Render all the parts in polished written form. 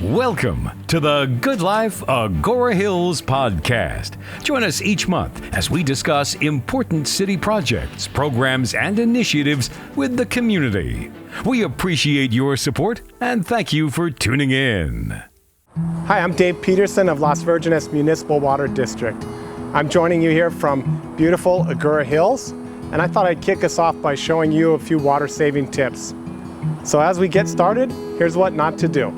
Welcome to the Good Life Agoura Hills podcast. Join us each month as we discuss important city projects, programs, and initiatives with the community. We appreciate your support and thank you for tuning in. Hi, I'm Dave Pederson of Las Virgenes Municipal Water District. I'm joining you here from beautiful Agoura Hills, and I thought I'd kick us off by showing you a few water-saving tips. So as we get started, here's what not to do.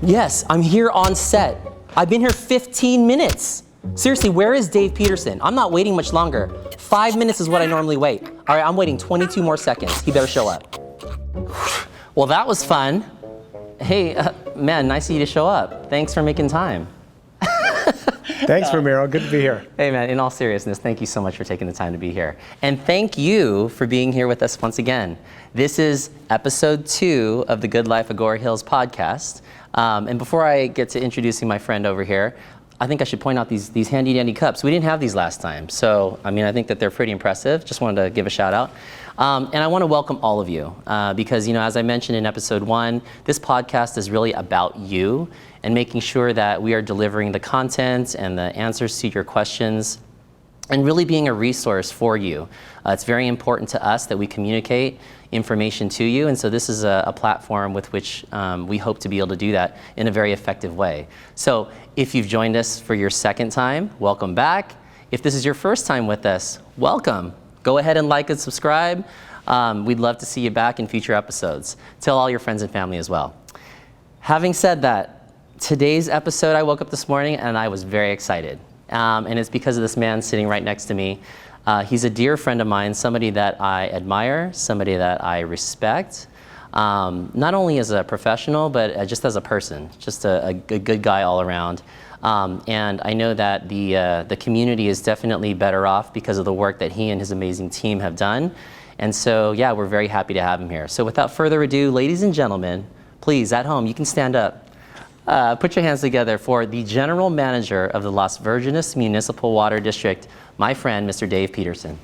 Yes, I'm here on set. I've been here 15 minutes. Seriously, where is Dave Pedersen? I'm not waiting much longer. 5 minutes is what I normally wait. All right, I'm waiting 22 more seconds. He better show up. Well, that was fun. Hey, man, nice of you to show up. Thanks for making time. Thanks, Ramiro. Good to be here. Hey, man, in all seriousness, thank you so much for taking the time to be here. And thank you for being here with us once again. This is episode 2 of the Good Life Agoura Hills podcast. And before I get to introducing my friend over here, I think I should point out these handy dandy cups. We didn't have these last time. So, I think that they're pretty impressive. Just wanted to give a shout out. And I want to welcome all of you because, as I mentioned in episode 1, this podcast is really about you and making sure that we are delivering the content and the answers to your questions and really being a resource for you. It's very important to us that we communicate information to you, and so this is a platform with which we hope to be able to do that in a very effective way. So if you've joined us for your second time, welcome back. If this is your first time with us, welcome. Go ahead and like and subscribe. We'd love to see you back in future episodes. Tell all your friends and family as well. Having said that, today's episode, I woke up this morning and I was very excited. And it's because of this man sitting right next to me. He's a dear friend of mine, somebody that I admire, somebody that I respect, not only as a professional, but just as a person, just a good guy all around. And I know that the community is definitely better off because of the work that he and his amazing team have done. And so, yeah, we're very happy to have him here. So without further ado, ladies and gentlemen, please, at home, you can stand up. Put your hands together for the General Manager of the Las Virgenes Municipal Water District, my friend, Mr. Dave Pedersen.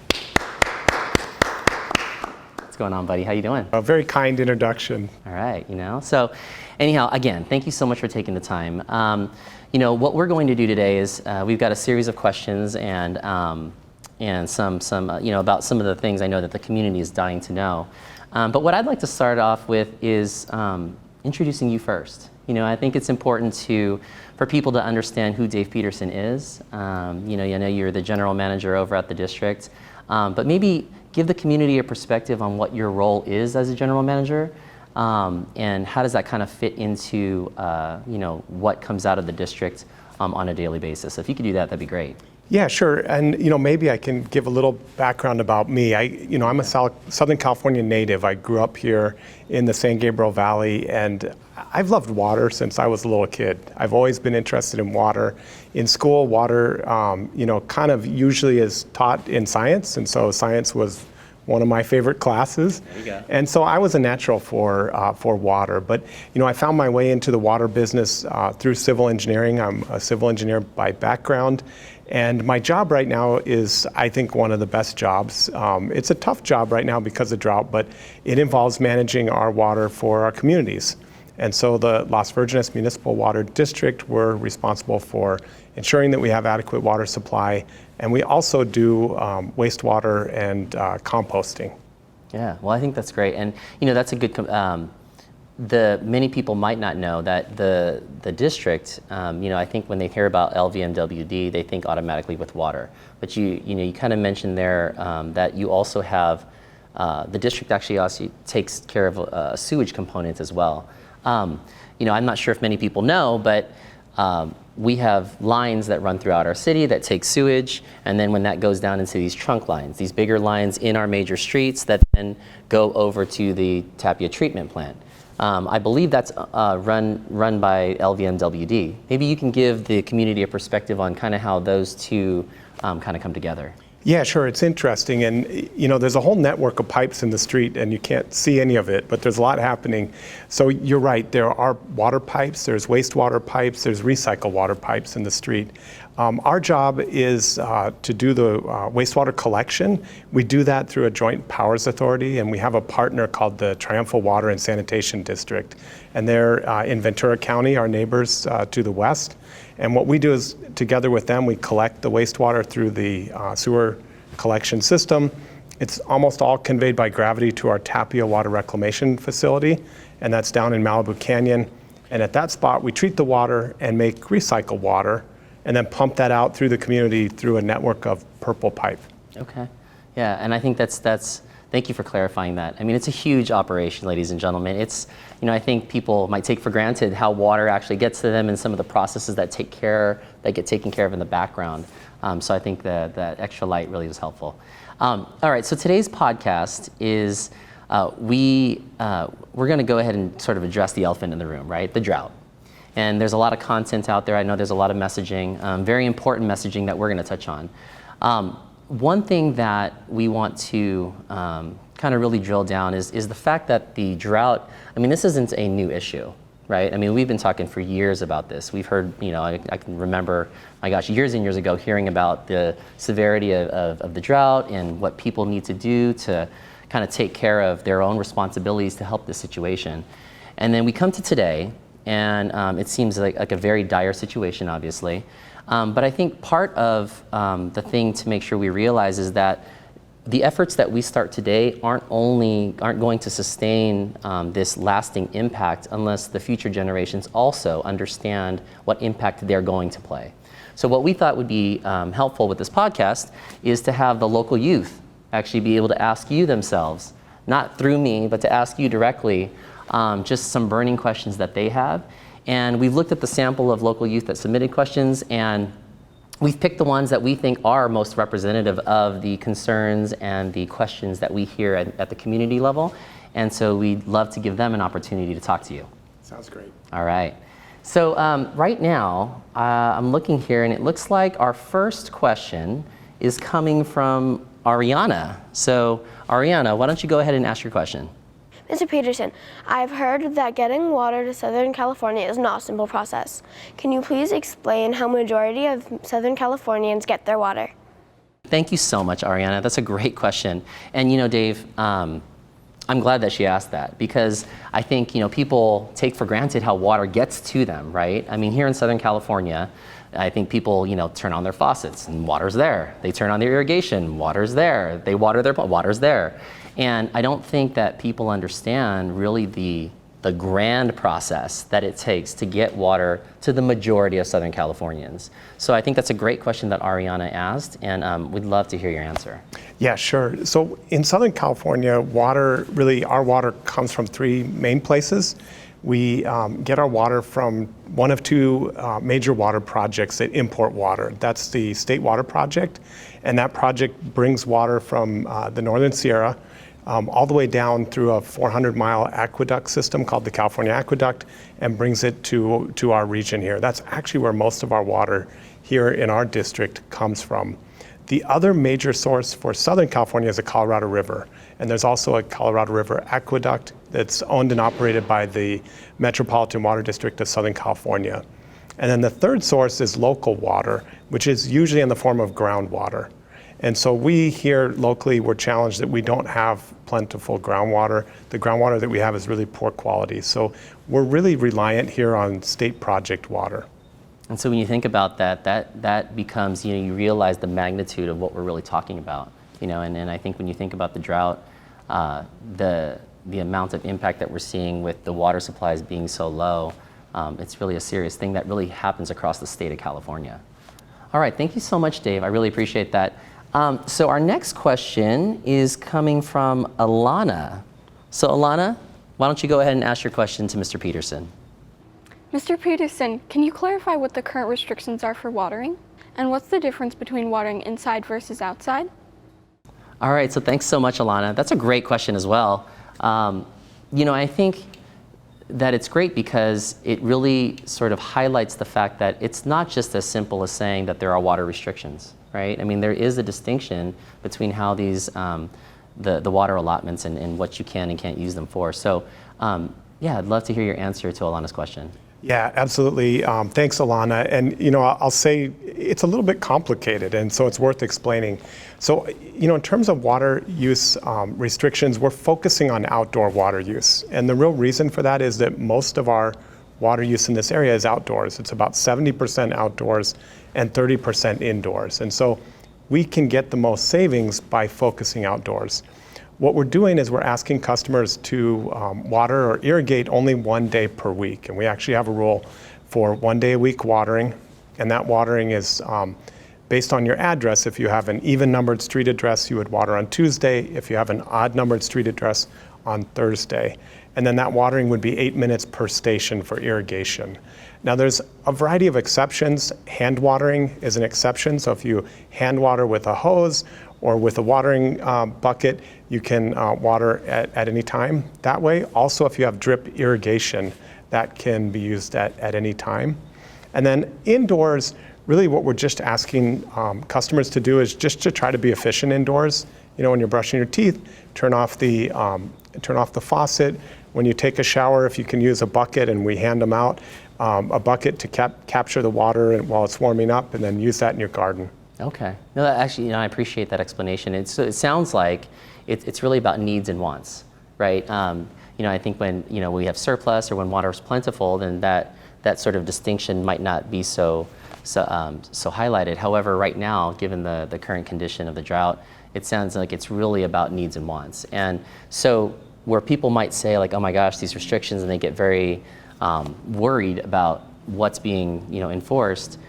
What's going on, buddy? How you doing? A very kind introduction. All right, So anyhow, again, thank you so much for taking the time. What we're going to do today is we've got a series of questions and some about some of the things I know that the community is dying to know. But what I'd like to start off with is introducing you first. I think it's important for people to understand who Dave Pedersen is. I know you're the general manager over at the district, but maybe give the community a perspective on what your role is as a general manager, and how does that kind of fit into what comes out of the district on a daily basis. So if you could do that, that'd be great. Yeah, sure. And maybe I can give a little background about me. I'm a Southern California native. I grew up here in the San Gabriel Valley, and I've loved water since I was a little kid. I've always been interested in water. In school, water, kind of usually is taught in science, and so science was one of my favorite classes. There you go. And so I was a natural for water. But I found my way into the water business through civil engineering. I'm a civil engineer by background. And my job right now is, I think, one of the best jobs. It's a tough job right now because of drought, but it involves managing our water for our communities. And so the Las Virgenes Municipal Water District, we're responsible for ensuring that we have adequate water supply. And we also do wastewater and composting. Yeah, well, I think that's great. And, that's a good, many people might not know that the district, I think when they hear about MWD, they think automatically with water. But you kind of mentioned there that you also have, the district actually also takes care of a sewage component as well. I'm not sure if many people know, but we have lines that run throughout our city that take sewage, and then when that goes down into these trunk lines, these bigger lines in our major streets that then go over to the Tapia treatment plant. I believe that's run by MWD. Maybe you can give the community a perspective on kind of how those two kind of come together. Yeah, sure. It's interesting. And, there's a whole network of pipes in the street, and you can't see any of it, but there's a lot happening. So you're right. There are water pipes, there's wastewater pipes, there's recycled water pipes in the street. Our job is to do the wastewater collection. We do that through a joint powers authority, and we have a partner called the Triumphal Water and Sanitation District. And they're in Ventura County, our neighbors to the west. And what we do is, together with them, we collect the wastewater through the sewer collection system. It's almost all conveyed by gravity to our Tapia Water Reclamation Facility, and that's down in Malibu Canyon. And at that spot, we treat the water and make recycled water, and then pump that out through the community through a network of purple pipe. Okay. Yeah, and I think that's thank you for clarifying that. I mean, it's a huge operation, ladies and gentlemen. It's, I think people might take for granted how water actually gets to them and some of the processes that get taken care of in the background. So I think that extra light really was helpful. All right, so today's podcast is, we're gonna go ahead and sort of address the elephant in the room, right? The drought. And there's a lot of content out there. I know there's a lot of messaging, very important messaging that we're gonna touch on. One thing that we want to kind of really drill down is the fact that the drought, I mean, this isn't a new issue, right? I mean, we've been talking for years about this. We've heard, I can remember, my gosh, years and years ago, hearing about the severity of the drought and what people need to do to kind of take care of their own responsibilities to help this situation. And then we come to today, and it seems like a very dire situation, obviously. But I think part of the thing to make sure we realize is that the efforts that we start today aren't going to sustain this lasting impact unless the future generations also understand what impact they're going to play. So what we thought would be helpful with this podcast is to have the local youth actually be able to ask you themselves, not through me, but to ask you directly, just some burning questions that they have. And we've looked at the sample of local youth that submitted questions, and we've picked the ones that we think are most representative of the concerns and the questions that we hear at the community level. And so we'd love to give them an opportunity to talk to you. Sounds great. All right. So right now, I'm looking here, and it looks like our first question is coming from Ariana. So Ariana, why don't you go ahead and ask your question? Mr. Pedersen, I've heard that getting water to Southern California is not a simple process. Can you please explain how majority of Southern Californians get their water? Thank you so much, Ariana. That's a great question. And Dave, I'm glad that she asked that, because I think people take for granted how water gets to them, right? I mean, here in Southern California, I think people turn on their faucets and water's there. They turn on their irrigation, water's there. They water their water's there. And I don't think that people understand really the grand process that it takes to get water to the majority of Southern Californians. So I think that's a great question that Ariana asked, and we'd love to hear your answer. Yeah, sure. So in Southern California, our water comes from three main places. We get our water from one of two major water projects that import water. That's the State Water Project, and that project brings water from the Northern Sierra all the way down through a 400-mile aqueduct system called the California Aqueduct, and brings it to our region here. That's actually where most of our water here in our district comes from. The other major source for Southern California is the Colorado River, and there's also a Colorado River aqueduct that's owned and operated by the Metropolitan Water District of Southern California. And then the third source is local water, which is usually in the form of groundwater. And so we here locally, we're challenged that we don't have plentiful groundwater. The groundwater that we have is really poor quality. So we're really reliant here on state project water. And so when you think about that becomes, you realize the magnitude of what we're really talking about, and I think when you think about the drought, the amount of impact that we're seeing with the water supplies being so low, it's really a serious thing that really happens across the state of California. All right, thank you so much, Dave. I really appreciate that. So our next question is coming from Alana. So Alana, why don't you go ahead and ask your question to Mr. Pedersen? Mr. Pedersen, can you clarify what the current restrictions are for watering? And what's the difference between watering inside versus outside? All right, so thanks so much, Alana. That's a great question as well. I think that it's great because it really sort of highlights the fact that it's not just as simple as saying that there are water restrictions, right? I mean, there is a distinction between how these, the water allotments and what you can and can't use them for. So, yeah, I'd love to hear your answer to Alana's question. Yeah, absolutely. Thanks, Alana. And, I'll say it's a little bit complicated, and so it's worth explaining. So, in terms of water use restrictions, we're focusing on outdoor water use. And the real reason for that is that most of our water use in this area is outdoors. It's about 70% outdoors and 30% indoors. And so we can get the most savings by focusing outdoors. What we're doing is we're asking customers to water or irrigate only 1 day per week. And we actually have a rule for 1 day a week watering. And that watering is based on your address. If you have an even numbered street address, you would water on Tuesday. If you have an odd numbered street address, on Thursday. And then that watering would be 8 minutes per station for irrigation. Now there's a variety of exceptions. Hand watering is an exception. So if you hand water with a hose or with a watering bucket, you can water at any time that way. Also, if you have drip irrigation, that can be used at any time. And then indoors, really what we're just asking customers to do is just to try to be efficient indoors. When you're brushing your teeth, turn off the faucet. When you take a shower, if you can use a bucket, and we hand them out, a bucket to capture the water while it's warming up, and then use that in your garden. Okay. No, actually, I appreciate that explanation. It sounds like it's really about needs and wants, right? I think when we have surplus or when water is plentiful, then that sort of distinction might not be so highlighted. However, right now, given the current condition of the drought, it sounds like it's really about needs and wants. And so where people might say like, oh my gosh, these restrictions, and they get very worried about what's being enforced,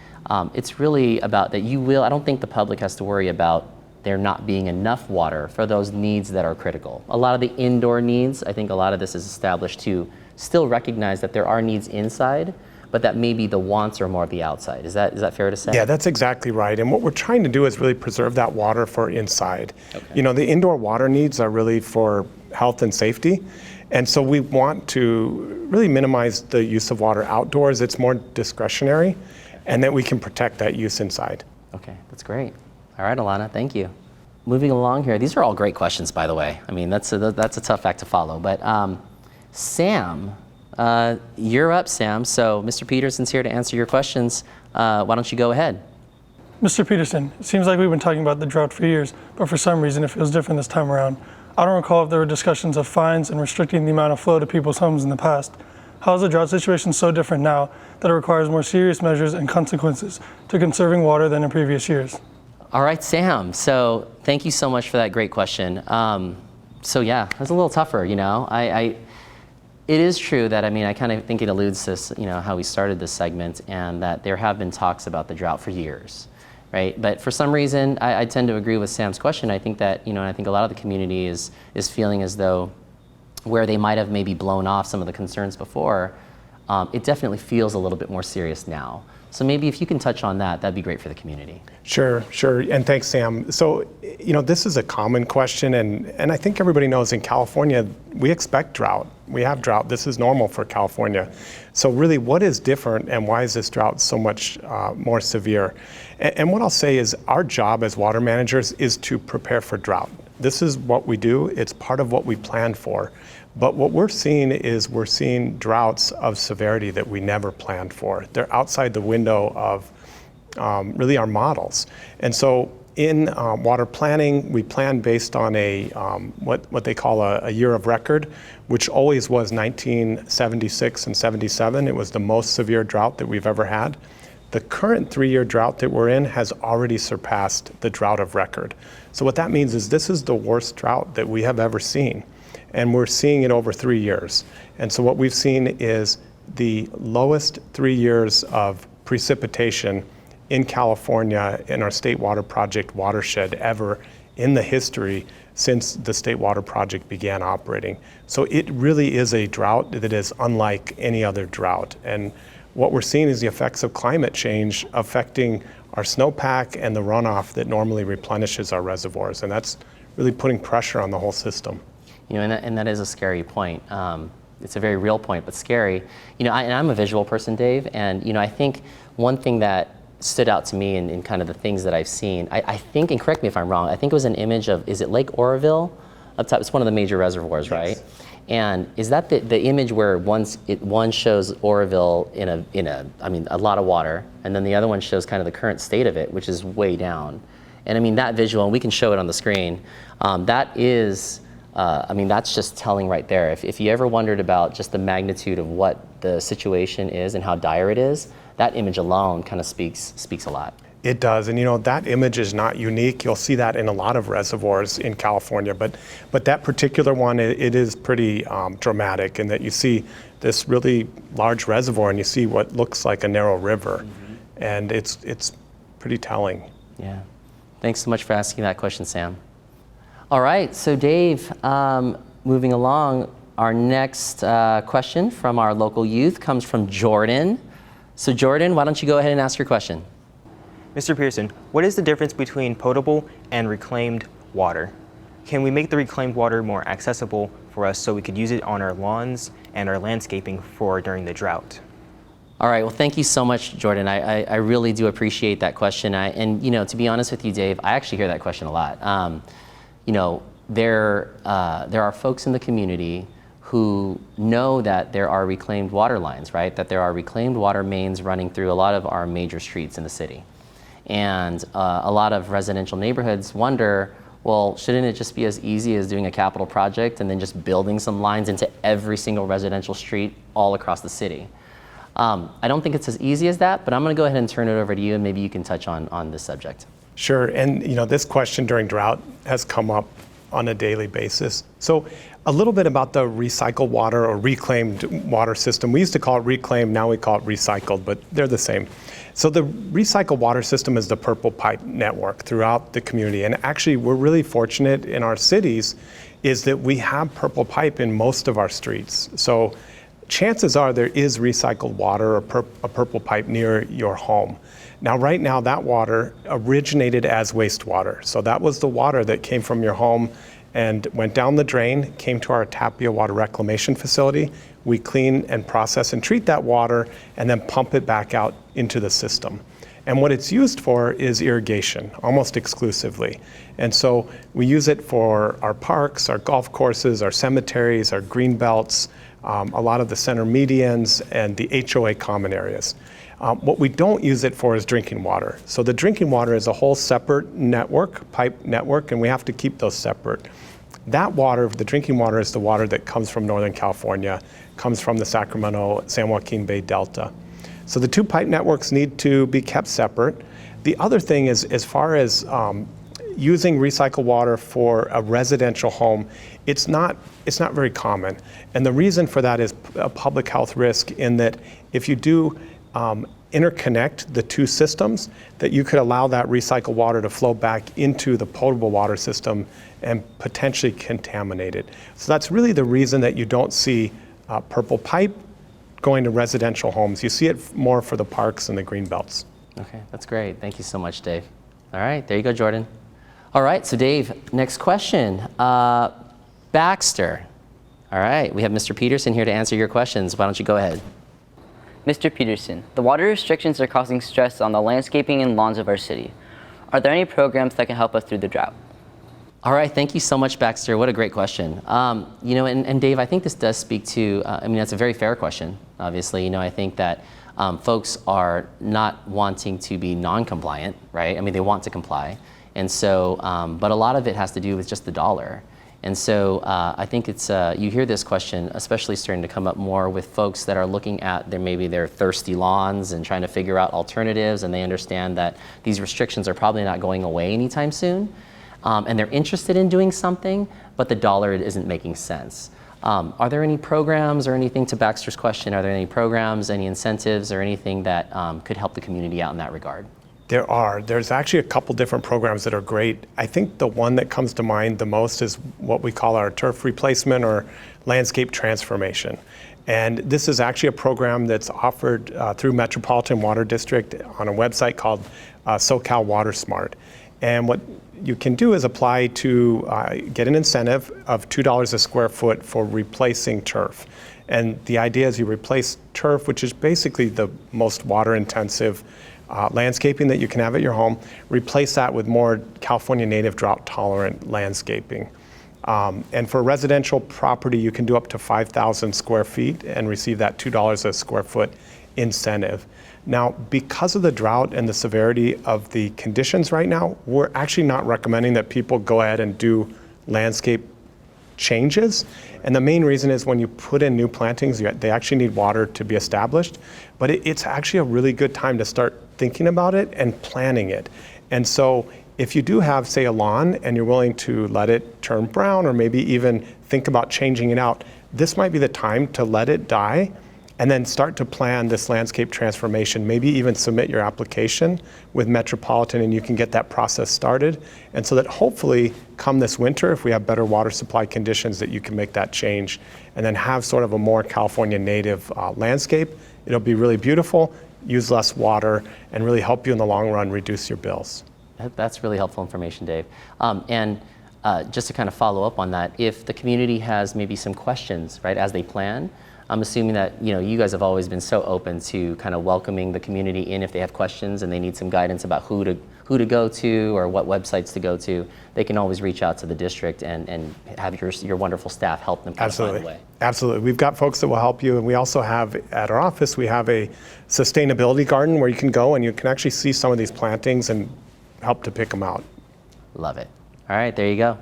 it's really about that I don't think the public has to worry about there not being enough water for those needs that are critical. A lot of the indoor needs, I think a lot of this is established to still recognize that there are needs inside, but that maybe the wants are more of the outside. Is that fair to say? Yeah, that's exactly right. And what we're trying to do is really preserve that water for inside. Okay. The indoor water needs are really for health and safety. And so we want to really minimize the use of water outdoors. It's more discretionary, and then we can protect that use inside. Okay, that's great. All right, Alana, thank you. Moving along here, these are all great questions, by the way. I mean, that's a tough act to follow. But Sam, you're up, Sam. So Mr. Pedersen's here to answer your questions. Why don't you go ahead? Mr. Pedersen, it seems like we've been talking about the drought for years, but for some reason it feels different this time around. I don't recall if there were discussions of fines and restricting the amount of flow to people's homes in the past. How is the drought situation so different now that it requires more serious measures and consequences to conserving water than in previous years? All right, Sam. So thank you so much for that great question. So yeah, it's a little tougher, It is true that, I kind of think it alludes to, how we started this segment, and that there have been talks about the drought for years, right? But for some reason, I tend to agree with Sam's question. I think that, and I think a lot of the community is feeling as though where they might have maybe blown off some of the concerns before, it definitely feels a little bit more serious now. So maybe if you can touch on that, that'd be great for the community. Sure. And thanks, Sam. So, this is a common question, and I think everybody knows in California, we expect drought. We have drought. This is normal for California. So really, what is different, and why is this drought so much more severe? And what I'll say is our job as water managers is to prepare for drought. This is what we do. It's part of what we plan for. But what we're seeing droughts of severity that we never planned for. They're outside the window of really our models. And so in water planning, we plan based on what they call a year of record, which always was 1976 and 77. It was the most severe drought that we've ever had. The current 3-year drought that we're in has already surpassed the drought of record. So what that means is this is the worst drought that we have ever seen. And we're seeing it over 3 years. And so what we've seen is the lowest 3 years of precipitation in California in our State Water Project watershed ever in the history since the State Water Project began operating. So it really is a drought that is unlike any other drought. And what we're seeing is the effects of climate change affecting our snowpack and the runoff that normally replenishes our reservoirs. And that's really putting pressure on the whole system. And that is a scary point. It's a very real point, but scary. And I'm a visual person, Dave, and I think one thing that stood out to me in kind of the things that I've seen. I think, and correct me if I'm wrong, I think it was an image of, is it Lake Oroville? Up top, it's one of the major reservoirs, right? Yes. And is that the image where one shows Oroville in a lot of water, and then the other one shows kind of the current state of it, which is way down. And I mean, that visual, and we can show it on the screen, that is, that's just telling right there. If you ever wondered about just the magnitude of what the situation is and how dire it is, that image alone kind of speaks a lot. It does, and that image is not unique. You'll see that in a lot of reservoirs in California, but that particular one, it is pretty dramatic in that you see this really large reservoir and you see what looks like a narrow river, and it's pretty telling. Yeah, thanks so much for asking that question, Sam. All right, so Dave, moving along, our next question from our local youth comes from Jordan. So Jordan, why don't you go ahead and ask your question? Mr. Pedersen, what is the difference between potable and reclaimed water? Can we make the reclaimed water more accessible for us so we could use it on our lawns and our landscaping during the drought? All right, well, thank you so much, Jordan. I really do appreciate that question. And to be honest with you, Dave, I actually hear that question a lot. There are folks in the community who know that there are reclaimed water lines, right? That there are reclaimed water mains running through a lot of our major streets in the city. And a lot of residential neighborhoods wonder, well, shouldn't it just be as easy as doing a capital project and then just building some lines into every single residential street all across the city? I don't think it's as easy as that, but I'm gonna go ahead and turn it over to you, and maybe you can touch on this subject. Sure, and this question during drought has come up on a daily basis. So a little bit about the recycled water or reclaimed water system. We used to call it reclaimed, now we call it recycled, but they're the same. So the recycled water system is the purple pipe network throughout the community. And actually, we're really fortunate in our cities is that we have purple pipe in most of our streets. So chances are there is recycled water or a purple pipe near your home. Now, right now, that water originated as wastewater. So that was the water that came from your home and went down the drain, came to our Tapia Water Reclamation Facility. We clean and process and treat that water and then pump it back out into the system. And what it's used for is irrigation, almost exclusively. And so we use it for our parks, our golf courses, our cemeteries, our green belts, a lot of the center medians, and the HOA common areas. What we don't use it for is drinking water. So the drinking water is a whole separate network, pipe network, and we have to keep those separate. That water, the drinking water, is the water that comes from Northern California, comes from the Sacramento, San Joaquin Bay Delta. So the two pipe networks need to be kept separate. The other thing is, as far as using recycled water for a residential home, it's not very common. And the reason for that is a public health risk in that if you do interconnect the two systems, that you could allow that recycled water to flow back into the potable water system and potentially contaminate it. So that's really the reason that you don't see purple pipe going to residential homes. You see it more for the parks and the green belts. Okay, that's great. Thank you so much, Dave. All right, there you go, Jordan. All right, so Dave, next question. Baxter. All right, we have Mr. Pedersen here to answer your questions. Why don't you go ahead? Mr. Pedersen, the water restrictions are causing stress on the landscaping and lawns of our city. Are there any programs that can help us through the drought? All right, thank you so much, Baxter. What a great question. And Dave, I think this does speak to, that's a very fair question, obviously. I think that folks are not wanting to be non-compliant, right? They want to comply. And so, but a lot of it has to do with just the dollar. And so I think it's, you hear this question, especially starting to come up more with folks that are looking at maybe their thirsty lawns and trying to figure out alternatives, and they understand that these restrictions are probably not going away anytime soon. And they're interested in doing something, but the dollar isn't making sense. Are there any programs or anything, to Baxter's question, are there any programs, any incentives, or anything that could help the community out in that regard? There are. There's actually a couple different programs that are great. I think the one that comes to mind the most is what we call our turf replacement or landscape transformation. And this is actually a program that's offered through Metropolitan Water District on a website called SoCal Water Smart. And what you can do is apply to get an incentive of $2 a square foot for replacing turf. And the idea is you replace turf, which is basically the most water intensive landscaping that you can have at your home, replace that with more California native drought tolerant landscaping. And for residential property, you can do up to 5,000 square feet and receive that $2 a square foot incentive. Now, because of the drought and the severity of the conditions right now, we're actually not recommending that people go ahead and do landscape changes. And the main reason is when you put in new plantings, they actually need water to be established. But it's actually a really good time to start thinking about it and planning it. And so if you do have, say, a lawn and you're willing to let it turn brown or maybe even think about changing it out, this might be the time to let it die and then start to plan this landscape transformation, maybe even submit your application with Metropolitan and you can get that process started. And so that hopefully come this winter, if we have better water supply conditions, that you can make that change and then have sort of a more California native landscape. It'll be really beautiful, use less water, and really help you in the long run reduce your bills. That's really helpful information, Dave. Just to kind of follow up on that, if the community has maybe some questions, right, as they plan, I'm assuming that you guys have always been so open to kind of welcoming the community in if they have questions and they need some guidance about who to go to or what websites to go to. They can always reach out to the district and have your wonderful staff help them kind of find a way. Absolutely. We've got folks that will help you, and we also have at our office we have a sustainability garden where you can go and you can actually see some of these plantings and help to pick them out. Love it. All right, there you go.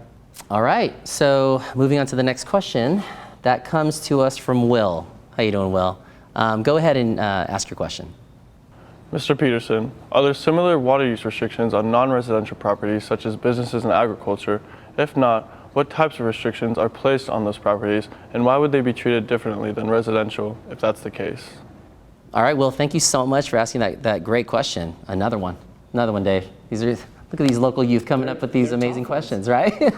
All right, so moving on to the next question. That comes to us from Will. How you doing, Will? Go ahead and ask your question. Mr. Pedersen, are there similar water use restrictions on non-residential properties such as businesses and agriculture? If not, what types of restrictions are placed on those properties and why would they be treated differently than residential if that's the case? All right, Will, thank you so much for asking that great question. Another one, Dave. Look at these local youth coming up with these amazing questions, right?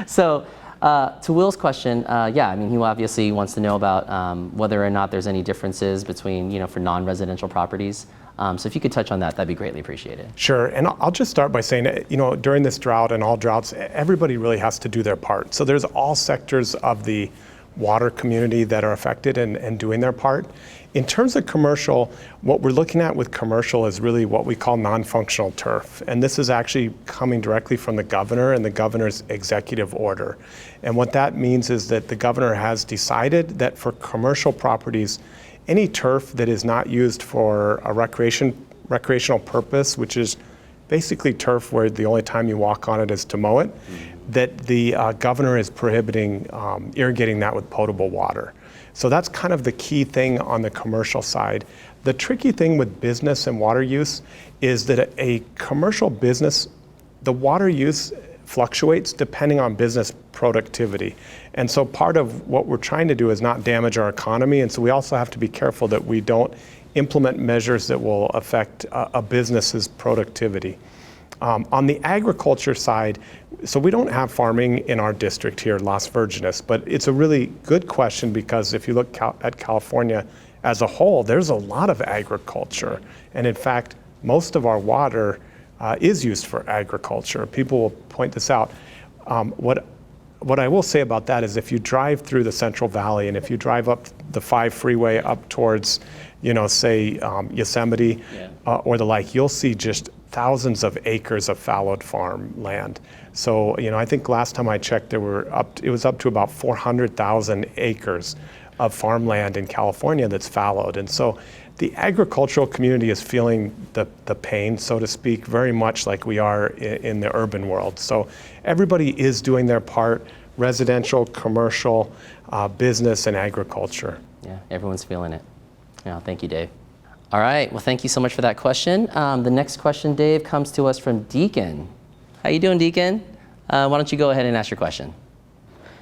So to Will's question, yeah, I mean, he obviously wants to know about whether or not there's any differences between, for non-residential properties. So if you could touch on that, that'd be greatly appreciated. Sure, and I'll just start by saying, during this drought and all droughts, everybody really has to do their part. So there's all sectors of the water community that are affected and doing their part. In terms of commercial, what we're looking at with commercial is really what we call non-functional turf. And this is actually coming directly from the governor and the governor's executive order. And what that means is that the governor has decided that for commercial properties, any turf that is not used for a recreational purpose, which is basically turf where the only time you walk on it is to mow it, that the governor is prohibiting irrigating that with potable water. So that's kind of the key thing on the commercial side. The tricky thing with business and water use is that a commercial business, the water use fluctuates depending on business productivity. And so part of what we're trying to do is not damage our economy. And so we also have to be careful that we don't implement measures that will affect a business's productivity. On the agriculture side, so we don't have farming in our district here, Las Virgenes, but it's a really good question because if you look at California as a whole, there's a lot of agriculture. And in fact, most of our water is used for agriculture. People will point this out. What I will say about that is if you drive through the Central Valley and if you drive up the 5 freeway up towards, say Yosemite or the like, you'll see just thousands of acres of fallowed farmland. So, I think last time I checked, it was up to about 400,000 acres of farmland in California that's fallowed. And so the agricultural community is feeling the pain, so to speak, very much like we are in the urban world. So everybody is doing their part, residential, commercial, business, and agriculture. Yeah, everyone's feeling it. Yeah, thank you, Dave. All right, well, thank you so much for that question. The next question, Dave, comes to us from Deacon. How you doing, Deacon? Why don't you go ahead and ask your question?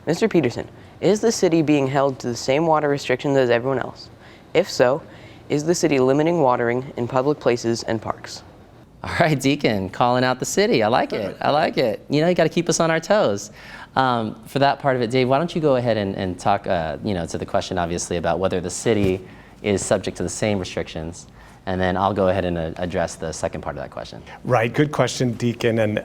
Mr. Pedersen, is the city being held to the same water restrictions as everyone else? If so, is the city limiting watering in public places and parks? All right, Deacon, calling out the city. I like it. I like it. You got to keep us on our toes. For that part of it, Dave, why don't you go ahead and talk, to the question, obviously, about whether the city is subject to the same restrictions, and then I'll go ahead and address the second part of that question. Right, good question, Deacon. And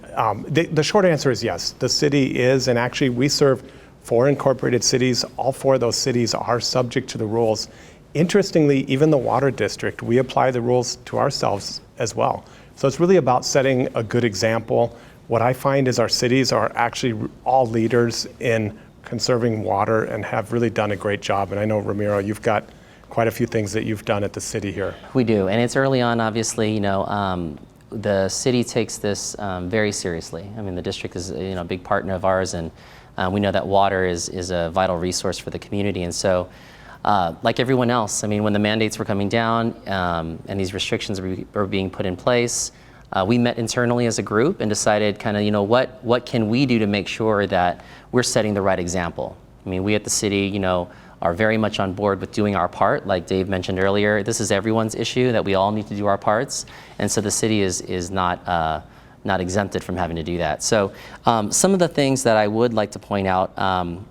the short answer is yes, the city is, and actually we serve 4 incorporated cities. All 4 of those cities are subject to the rules. Interestingly, even the water district, we apply the rules to ourselves as well. So it's really about setting a good example. What I find is our cities are actually all leaders in conserving water and have really done a great job. And I know, Ramiro, you've got quite a few things that you've done at the city here. We do, and it's early on, obviously. The city takes this very seriously. I mean, the district is a big partner of ours, and we know that water is a vital resource for the community. And so, like everyone else, I mean, when the mandates were coming down and these restrictions were being put in place, we met internally as a group and decided what can we do to make sure that we're setting the right example. I mean, we at the city, are very much on board with doing our part. Like Dave mentioned earlier, this is everyone's issue, that we all need to do our parts. And so the city is not exempted from having to do that. So some of the things that I would like to point out, I'm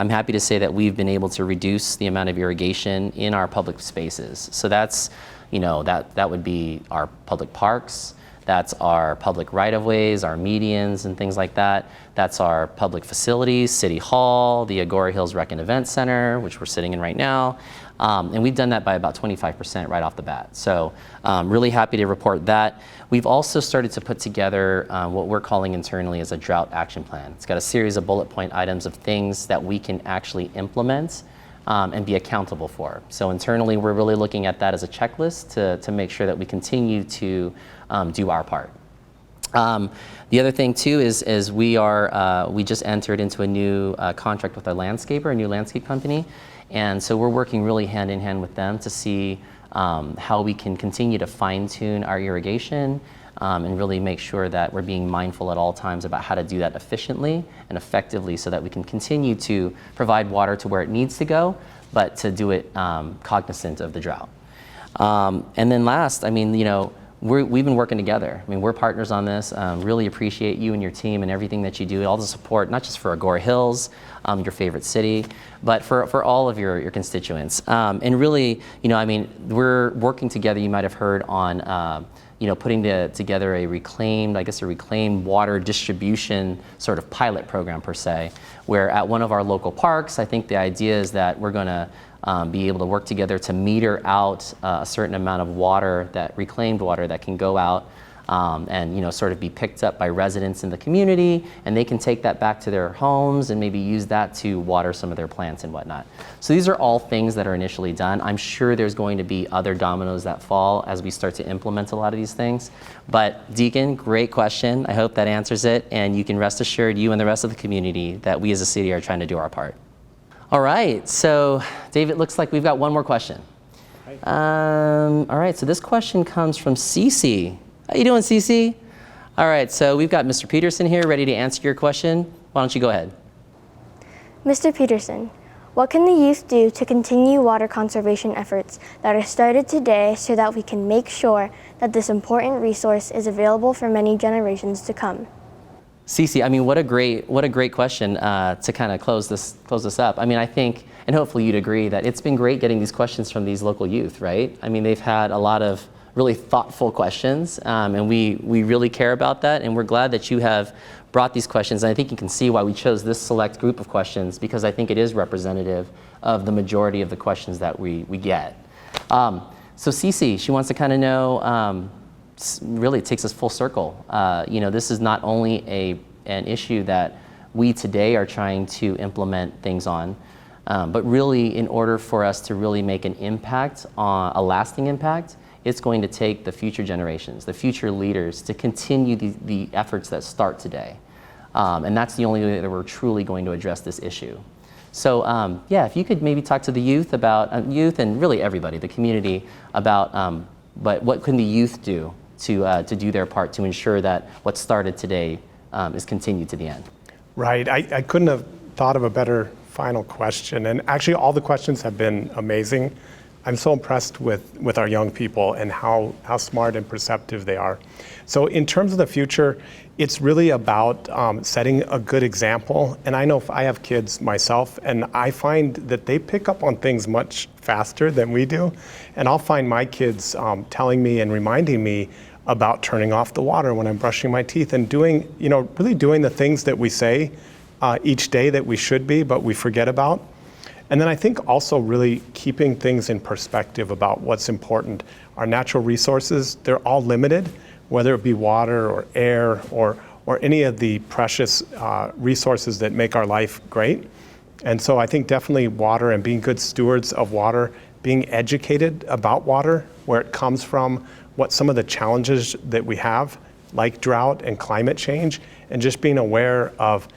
happy to say that we've been able to reduce the amount of irrigation in our public spaces. So that's, that would be our public parks, that's our public right-of-ways, our medians and things like that. That's our public facilities, City Hall, the Agoura Hills Rec and Event Center, which we're sitting in right now. And we've done that by about 25% right off the bat. So really happy to report that. We've also started to put together what we're calling internally as a drought action plan. It's got a series of bullet point items of things that we can actually implement and be accountable for. So internally, we're really looking at that as a checklist to make sure that we continue to do our part. The other thing too is we just entered into a new contract with a landscaper, a new landscape company, and so we're working really hand in hand with them to see how we can continue to fine tune our irrigation and really make sure that we're being mindful at all times about how to do that efficiently and effectively so that we can continue to provide water to where it needs to go, but to do it cognizant of the drought. And then last, I mean, we've been working together. I mean, we're partners on this. Really appreciate you and your team and everything that you do, all the support, not just for Agoura Hills, your favorite city, but for all of your constituents. And really, I mean, we're working together, you might have heard, on putting together a reclaimed water distribution sort of pilot program per se, where at one of our local parks, I think the idea is that we're going to be able to work together to meter out a certain amount of water, that reclaimed water that can go out and sort of be picked up by residents in the community, and they can take that back to their homes and maybe use that to water some of their plants and whatnot. So these are all things that are initially done. I'm sure there's going to be other dominoes that fall as we start to implement a lot of these things. But Deacon, great question. I hope that answers it, and you can rest assured, you and the rest of the community, that we as a city are trying to do our part. All right, so Dave, it looks like we've got one more question. All right, so this question comes from Cece. How you doing, Cece? All right, so we've got Mr. Pedersen here ready to answer your question. Why don't you go ahead? Mr. Pedersen, what can the youth do to continue water conservation efforts that are started today so that we can make sure that this important resource is available for many generations to come? Cece, I mean, what a great question to kind of close this up. I mean, I think, and hopefully you'd agree, that it's been great getting these questions from these local youth, right? I mean, they've had a lot of really thoughtful questions, and we really care about that, and we're glad that you have brought these questions. And I think you can see why we chose this select group of questions, because I think it is representative of the majority of the questions that we get. So Cece, she wants to kind of know, really it takes us full circle. This is not only an issue that we today are trying to implement things on, but really in order for us to really make an impact, a lasting impact, it's going to take the future generations, the future leaders, to continue the efforts that start today. And that's the only way that we're truly going to address this issue. So if you could maybe talk to the youth about, youth and really everybody, the community, about but what can the youth do to do their part to ensure that what started today is continued to the end? Right, I couldn't have thought of a better final question. And actually all the questions have been amazing. I'm so impressed with our young people and how smart and perceptive they are. So in terms of the future, it's really about setting a good example. And I know I have kids myself, and I find that they pick up on things much faster than we do. And I'll find my kids telling me and reminding me about turning off the water when I'm brushing my teeth and really doing the things that we say each day that we should be, but we forget about. And then I think also really keeping things in perspective about what's important. Our natural resources, they're all limited, whether it be water or air or any of the precious resources that make our life great. And so I think definitely water and being good stewards of water, being educated about water, where it comes from, what some of the challenges that we have, like drought and climate change, and just being aware of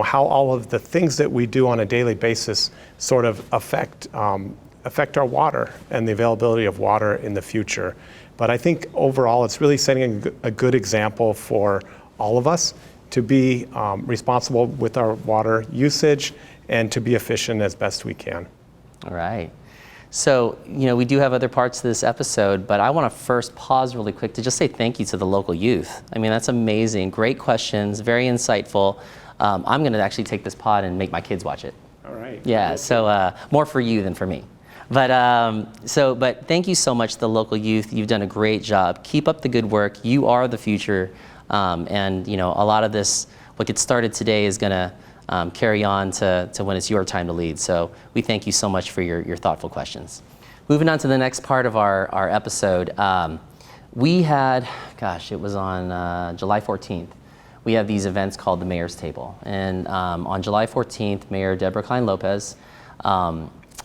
how all of the things that we do on a daily basis sort of affect our water and the availability of water in the future. But I think overall it's really setting a good example for all of us to be responsible with our water usage and to be efficient as best we can. All right. So, we do have other parts to this episode, but I want to first pause really quick to just say thank you to the local youth. I mean, that's amazing. Great questions, very insightful. I'm going to actually take this pod and make my kids watch it. All right. Yeah, so more for you than for me. But thank you so much to the local youth. You've done a great job. Keep up the good work. You are the future. And a lot of this, what gets started today is going to carry on to when it's your time to lead. So we thank you so much for your thoughtful questions. Moving on to the next part of our episode, we had, it was on July 14th. We have these events called the Mayor's Table. And on July 14th, Mayor Deborah Klein-Lopez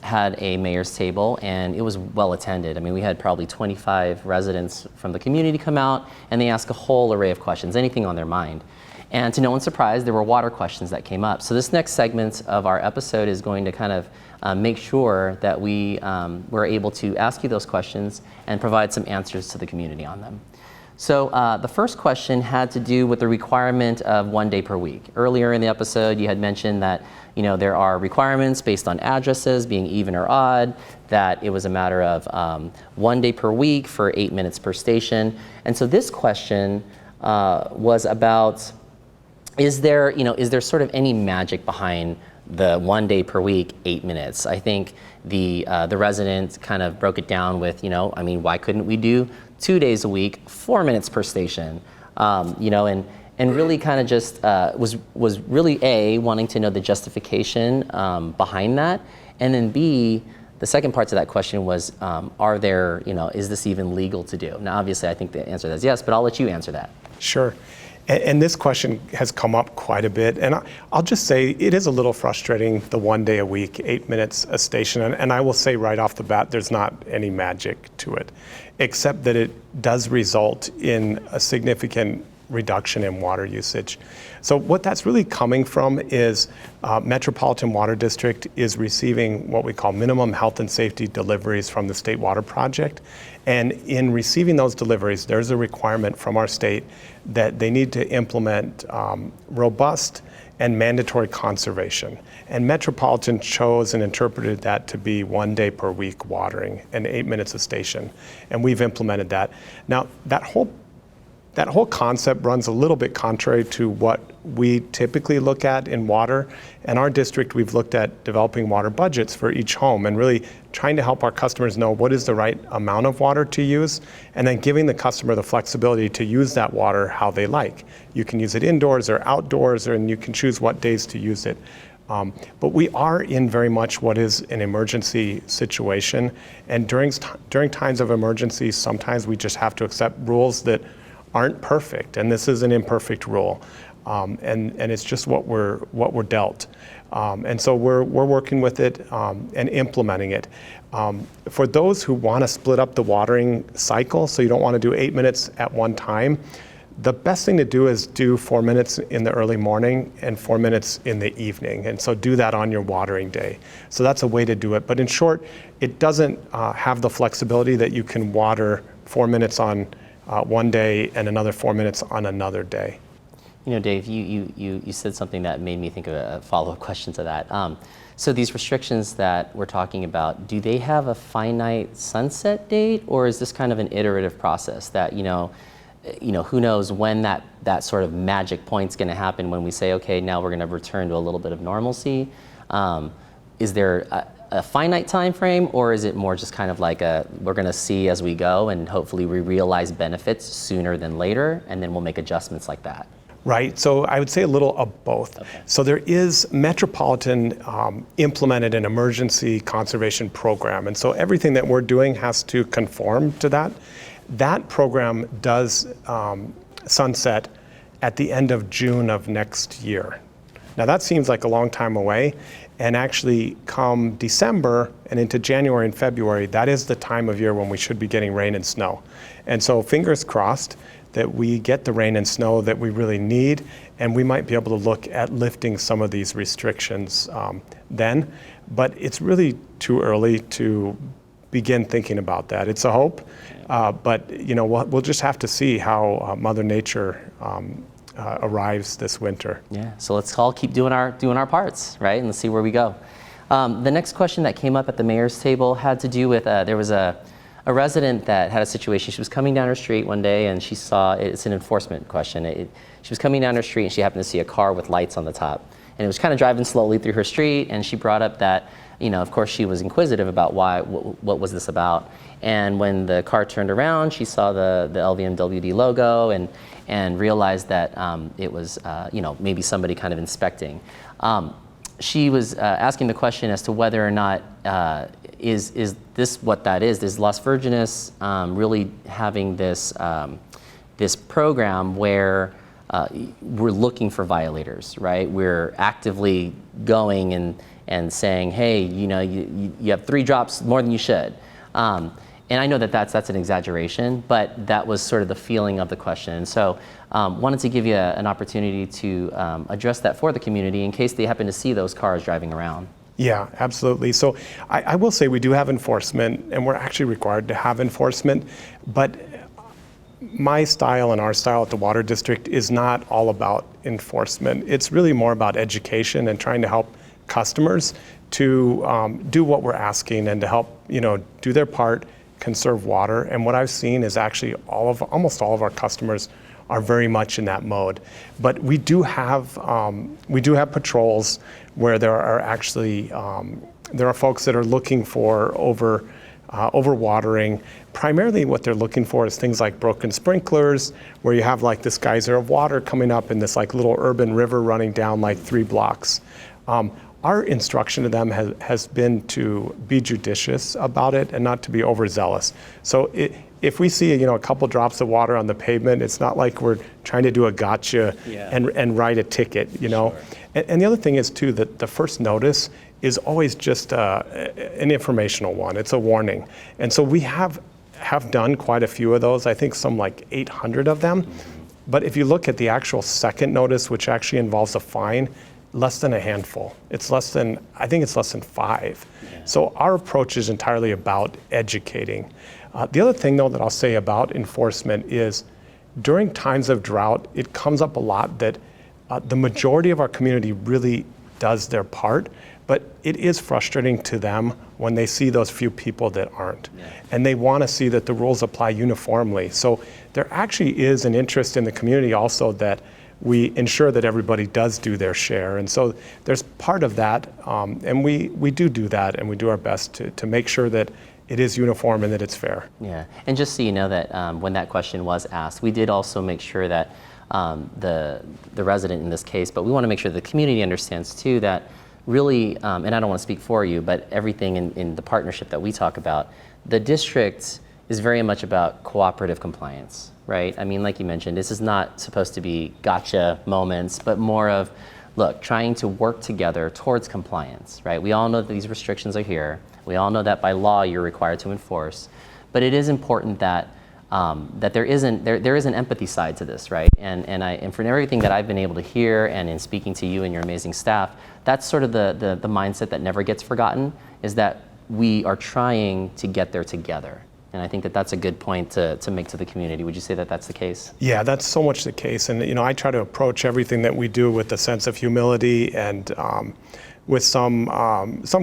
had a Mayor's Table, and it was well attended. I mean, we had probably 25 residents from the community come out, and they asked a whole array of questions, anything on their mind. And to no one's surprise, there were water questions that came up. So this next segment of our episode is going to kind of make sure that we're able to ask you those questions and provide some answers to the community on them. So the first question had to do with the requirement of 1 day per week. Earlier in the episode, you had mentioned that there are requirements based on addresses being even or odd, that it was a matter of 1 day per week for 8 minutes per station. And so this question was about, is there sort of any magic behind the 1 day per week, 8 minutes? I think the resident kind of broke it down with, why couldn't we do 2 days a week, 4 minutes per station? And really kind of just was really wanting to know the justification behind that, and then B, the second part to that question was, are there, is this even legal to do? Now, obviously, I think the answer to that is yes, but I'll let you answer that. Sure. And this question has come up quite a bit. And I'll just say it is a little frustrating, the 1 day a week, 8 minutes a station. And I will say right off the bat, there's not any magic to it, except that it does result in a significant reduction in water usage. So what that's really coming from is Metropolitan Water District is receiving what we call minimum health and safety deliveries from the State Water Project. And in receiving those deliveries, there's a requirement from our state that they need to implement robust and mandatory conservation. And Metropolitan chose and interpreted that to be 1 day per week watering and 8 minutes a station. And we've implemented that. Now, that whole concept runs a little bit contrary to what we typically look at in water. In our district, we've looked at developing water budgets for each home and really trying to help our customers know what is the right amount of water to use, and then giving the customer the flexibility to use that water how they like. You can use it indoors or outdoors, and you can choose what days to use it. But we are in very much what is an emergency situation, and during times of emergency, sometimes we just have to accept rules that aren't perfect, and this is an imperfect rule, and it's just what we're dealt, and so we're working with it and implementing it. For those who want to split up the watering cycle, so you don't want to do 8 minutes at one time, the best thing to do is do 4 minutes in the early morning and 4 minutes in the evening, and so do that on your watering day. So that's a way to do it, but in short, it doesn't have the flexibility that you can water 4 minutes on one day and another 4 minutes on another day. Dave, you said something that made me think of a follow-up question to that. So these restrictions that we're talking about, do they have a finite sunset date, or is this kind of an iterative process that, who knows when that sort of magic point's going to happen when we say, okay, now we're going to return to a little bit of normalcy? Is there a finite time frame, or is it more just kind of like we're going to see as we go, and hopefully we realize benefits sooner than later, and then we'll make adjustments like that? Right, so I would say a little of both. Okay. So there is Metropolitan implemented an emergency conservation program, and so everything that we're doing has to conform to that. That program does sunset at the end of June of next year. Now that seems like a long time away, and actually come December and into January and February, that is the time of year when we should be getting rain and snow. And so fingers crossed that we get the rain and snow that we really need, and we might be able to look at lifting some of these restrictions then. But it's really too early to begin thinking about that. It's a hope, but we'll just have to see how Mother Nature arrives this winter. Yeah, so let's all keep doing our parts, right? And let's see where we go. The next question that came up at the mayor's table had to do with, there was a resident that had a situation. She was coming down her street one day and she saw, it's an enforcement question. She was coming down her street and she happened to see a car with lights on the top. And it was kind of driving slowly through her street, and she brought up that, of course she was inquisitive about what was this about. And when the car turned around, she saw the MWD logo and realized that it was, maybe somebody kind of inspecting. She was asking the question as to whether or not is this what that is? Is Las Virgenes really having this this program where we're looking for violators, right? We're actively going and saying, hey, you have 3 drops more than you should. And I know that that's an exaggeration, but that was sort of the feeling of the question. And so wanted to give you an opportunity to address that for the community in case they happen to see those cars driving around. Yeah, absolutely. So I will say we do have enforcement, and we're actually required to have enforcement, but my style and our style at the Water District is not all about enforcement. It's really more about education and trying to help customers to do what we're asking and to help, do their part, conserve water. And what I've seen is actually almost all of our customers are very much in that mode. But we do have patrols where there are actually there are folks that are looking for overwatering. Primarily what they're looking for is things like broken sprinklers, where you have like this geyser of water coming up in this like little urban river running down like 3 blocks. Our instruction to them has been to be judicious about it and not to be overzealous. So if we see a couple drops of water on the pavement, it's not like we're trying to do a gotcha and write a ticket, Sure. And the other thing is too that the first notice is always just an informational one. It's a warning. And so we have done quite a few of those. I think some like 800 of them. But if you look at the actual second notice, which actually involves a fine, less than a handful. I think it's less than 5. Yeah. So our approach is entirely about educating. The other thing though that I'll say about enforcement is during times of drought, it comes up a lot that the majority of our community really does their part, but it is frustrating to them when they see those few people that aren't. Yeah. And they want to see that the rules apply uniformly. So there actually is an interest in the community also that we ensure that everybody does do their share. And so there's part of that, and we do that, and we do our best to make sure that it is uniform and that it's fair. Yeah, and just so you know that when that question was asked, we did also make sure that the resident in this case, but we want to make sure the community understands too that really, and I don't want to speak for you, but everything in the partnership that we talk about, the district is very much about cooperative compliance, right? I mean, like you mentioned, this is not supposed to be gotcha moments, but more of, look, trying to work together towards compliance, right? We all know that these restrictions are here. We all know that by law you're required to enforce, but it is important that that there is an empathy side to this, right? And from everything that I've been able to hear and in speaking to you and your amazing staff, that's sort of the mindset that never gets forgotten, is that we are trying to get there together. And I think that that's a good point to make to the community. Would you say that that's the case? Yeah, that's so much the case. And I try to approach everything that we do with a sense of humility and with some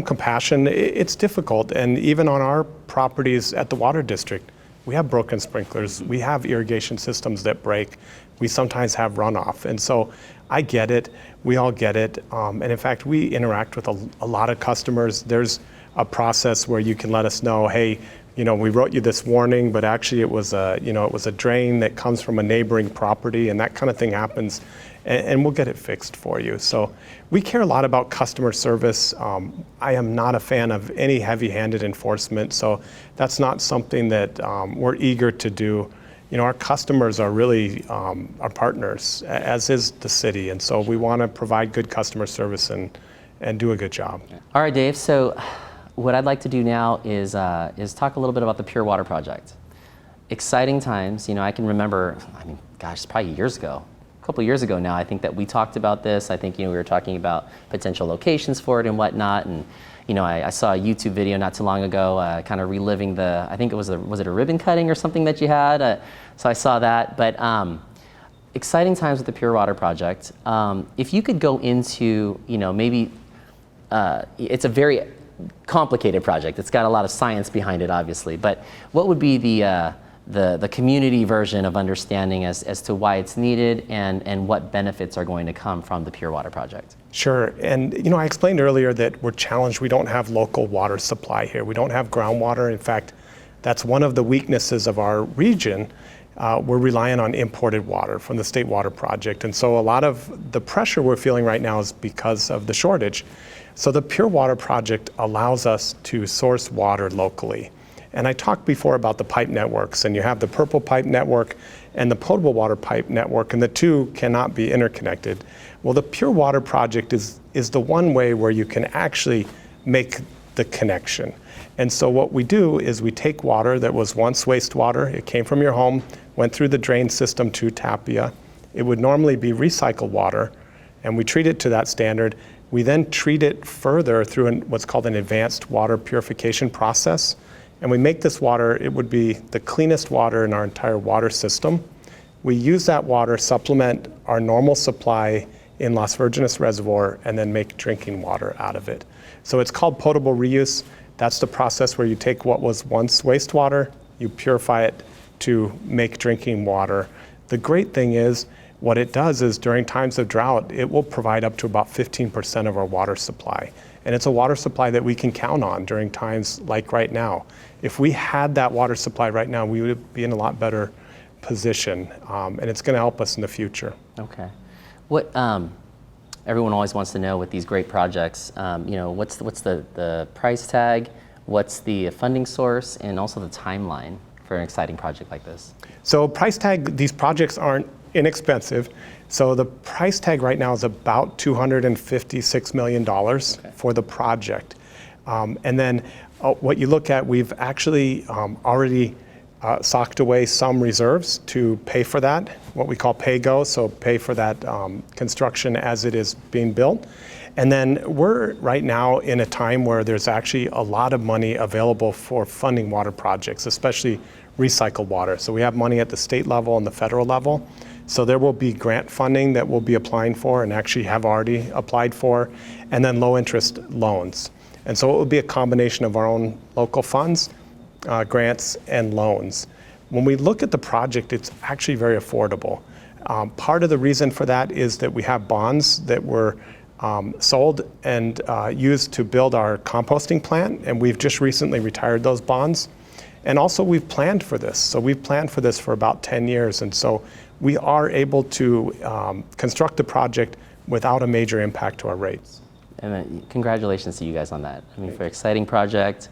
compassion. It's difficult. And even on our properties at the Water District, we have broken sprinklers. We have irrigation systems that break. We sometimes have runoff. And so I get it. We all get it. And in fact, we interact with a lot of customers. There's a process where you can let us know, hey, we wrote you this warning, but actually it was a drain that comes from a neighboring property, and that kind of thing happens, and we'll get it fixed for you. So we care a lot about customer service. I am not a fan of any heavy-handed enforcement, so that's not something that we're eager to do. Our customers are really our partners, as is the city, and so we want to provide good customer service and do a good job. All right, Dave, so what I'd like to do now is talk a little bit about the Pure Water Project. Exciting times. I can remember, it's probably years ago, a couple years ago now, I think that we talked about this. I think, we were talking about potential locations for it and whatnot. And, I saw a YouTube video not too long ago, kind of reliving I think it was it a ribbon cutting or something that you had? So I saw that. But exciting times with the Pure Water Project. If you could go into, maybe it's a very complicated project. It's got a lot of science behind it, obviously. But what would be the community version of understanding as to why it's needed and what benefits are going to come from the Pure Water Project? Sure, and I explained earlier that we're challenged. We don't have local water supply here. We don't have groundwater. In fact, that's one of the weaknesses of our region. We're relying on imported water from the State Water Project. And so a lot of the pressure we're feeling right now is because of the shortage. So the Pure Water Project allows us to source water locally. And I talked before about the pipe networks, and you have the purple pipe network and the potable water pipe network, and the two cannot be interconnected. Well, the Pure Water Project is the one way where you can actually make the connection. And so what we do is we take water that was once wastewater, it came from your home, went through the drain system to Tapia. It would normally be recycled water, and we treat it to that standard. We then treat it further through what's called an advanced water purification process. And we make this water, it would be the cleanest water in our entire water system. We use that water, supplement our normal supply in Las Virgenes Reservoir, and then make drinking water out of it. So it's called potable reuse. That's the process where you take what was once wastewater, you purify it to make drinking water. The great thing is, what it does is during times of drought, it will provide up to about 15% of our water supply. And it's a water supply that we can count on during times like right now. If we had that water supply right now, we would be in a lot better position, and it's going to help us in the future. Okay. What everyone always wants to know with these great projects, what's the price tag, what's the funding source, and also the timeline for an exciting project like this? So price tag, these projects aren't inexpensive. So the price tag right now is about $256 million for the project. And then what you look at, we've actually already socked away some reserves to pay for that, what we call pay-go, so pay for that construction as it is being built. And then we're right now in a time where there's actually a lot of money available for funding water projects, especially recycled water. So we have money at the state level and the federal level. So there will be grant funding that we'll be applying for and actually have already applied for, and then low interest loans. And so it will be a combination of our own local funds, grants, and loans. When we look at the project, it's actually very affordable. Part of the reason for that is that we have bonds that were sold and used to build our composting plant, and we've just recently retired those bonds. And also we've planned for this. So we've planned for this for about 10 years, and so we are able to construct the project without a major impact to our rates. And congratulations to you guys on that. I mean, for an exciting project,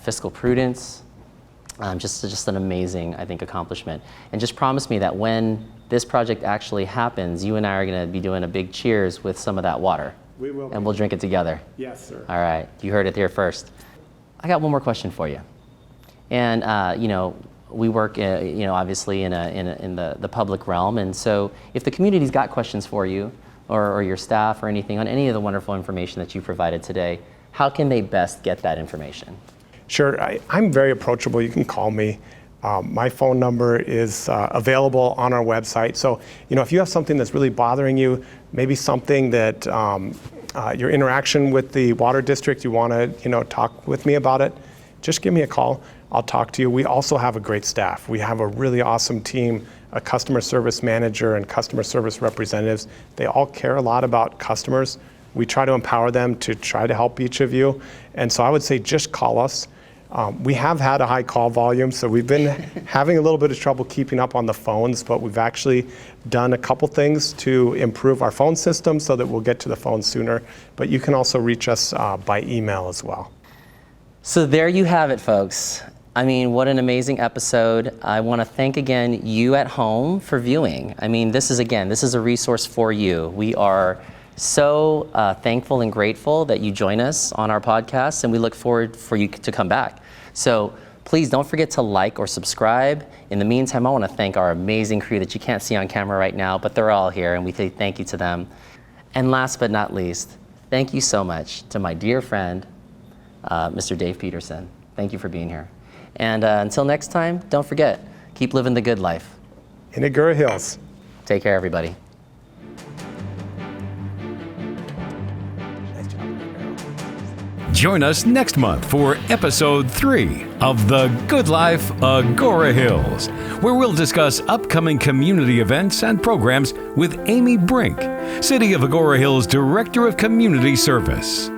fiscal prudence, just an amazing, I think, accomplishment. And just promise me that when this project actually happens, you and I are going to be doing a big cheers with some of that water. We will. And we'll drink it together. Yes, sir. All right, you heard it here first. I got one more question for you. And we work, obviously in the public realm, and so if the community's got questions for you, or your staff, or anything on any of the wonderful information that you provided today, how can they best get that information? Sure, I'm very approachable. You can call me. My phone number is available on our website. So, if you have something that's really bothering you, maybe something that your interaction with the water district, you want to, talk with me about it, just give me a call. I'll talk to you. We also have a great staff. We have a really awesome team, a customer service manager and customer service representatives. They all care a lot about customers. We try to empower them to try to help each of you. And so I would say just call us. We have had a high call volume, so we've been having a little bit of trouble keeping up on the phones, but we've actually done a couple things to improve our phone system so that we'll get to the phone sooner. But you can also reach us by email as well. So there you have it, folks. I mean, what an amazing episode. I want to thank again you at home for viewing. I mean, this is a resource for you. We are so thankful and grateful that you join us on our podcast, and we look forward for you to come back. So please don't forget to like or subscribe. In the meantime, I want to thank our amazing crew that you can't see on camera right now, but they're all here, and we say thank you to them. And last but not least, thank you so much to my dear friend, Mr. Dave Pedersen. Thank you for being here. And until next time, don't forget, keep living the good life. In Agoura Hills. Take care, everybody. Join us next month for episode 3 of the Good Life Agoura Hills, where we'll discuss upcoming community events and programs with Amy Brink, City of Agoura Hills Director of Community Service.